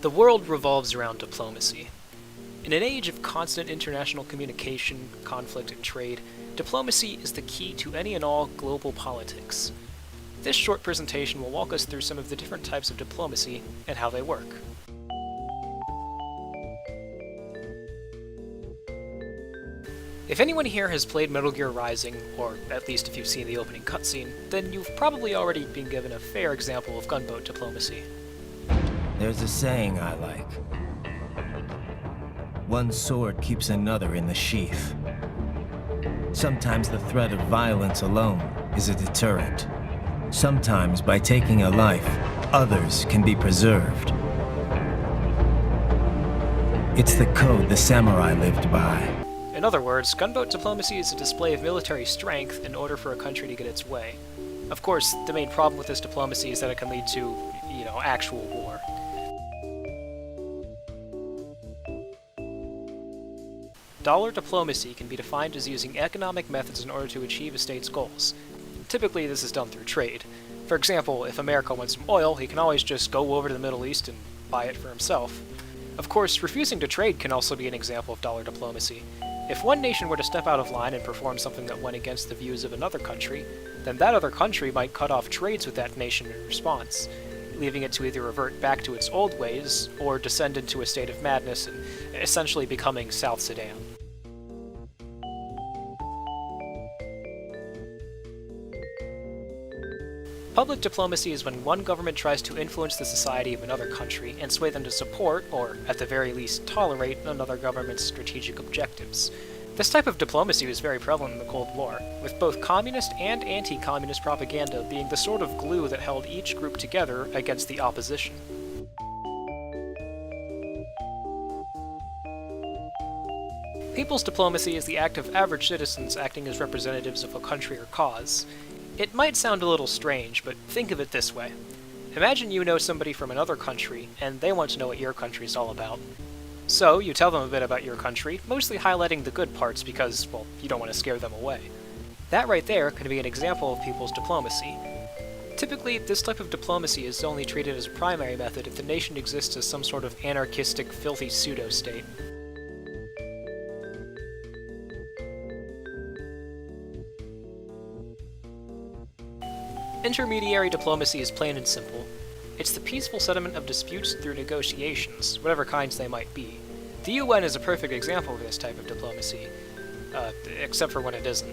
The world revolves around diplomacy. In an age of constant international communication, conflict, and trade, diplomacy is the key to any and all global politics. This short presentation will walk us through some of the different types of diplomacy and how they work. If anyone here has played Metal Gear Rising, or at least if you've seen the opening cutscene, then you've probably already been given a fair example of gunboat diplomacy. There's a saying I like. One sword keeps another in the sheath. Sometimes the threat of violence alone is a deterrent. Sometimes by taking a life, others can be preserved. It's the code the samurai lived by. In other words, gunboat diplomacy is a display of military strength in order for a country to get its way. Of course, the main problem with this diplomacy is that it can lead to, actual war. Dollar diplomacy can be defined as using economic methods in order to achieve a state's goals. Typically, this is done through trade. For example, if America wants some oil, he can always just go over to the Middle East and buy it for himself. Of course, refusing to trade can also be an example of dollar diplomacy. If one nation were to step out of line and perform something that went against the views of another country, then that other country might cut off trades with that nation in response, leaving it to either revert back to its old ways or descend into a state of madness and essentially becoming South Sudan. Public diplomacy is when one government tries to influence the society of another country and sway them to support, or at the very least tolerate, another government's strategic objectives. This type of diplomacy was very prevalent in the Cold War, with both communist and anti-communist propaganda being the sort of glue that held each group together against the opposition. People's diplomacy is the act of average citizens acting as representatives of a country or cause. It might sound a little strange, but think of it this way. Imagine you know somebody from another country, and they want to know what your country is all about. So, you tell them a bit about your country, mostly highlighting the good parts because, well, you don't want to scare them away. That right there could be an example of people's diplomacy. Typically, this type of diplomacy is only treated as a primary method if the nation exists as some sort of anarchistic, filthy pseudo-state. Intermediary diplomacy is plain and simple. It's the peaceful settlement of disputes through negotiations, whatever kinds they might be. The UN is a perfect example of this type of diplomacy, except for when it isn't.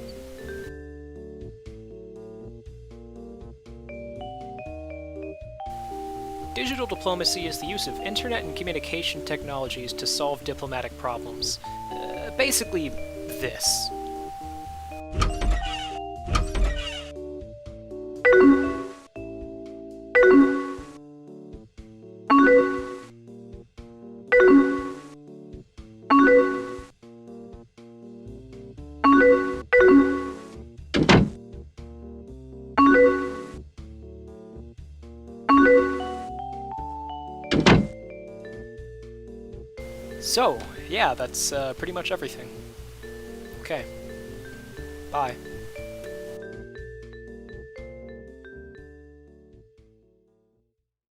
Digital diplomacy is the use of internet and communication technologies to solve diplomatic problems. Basically, this. So, yeah, that's pretty much everything. Okay. Bye.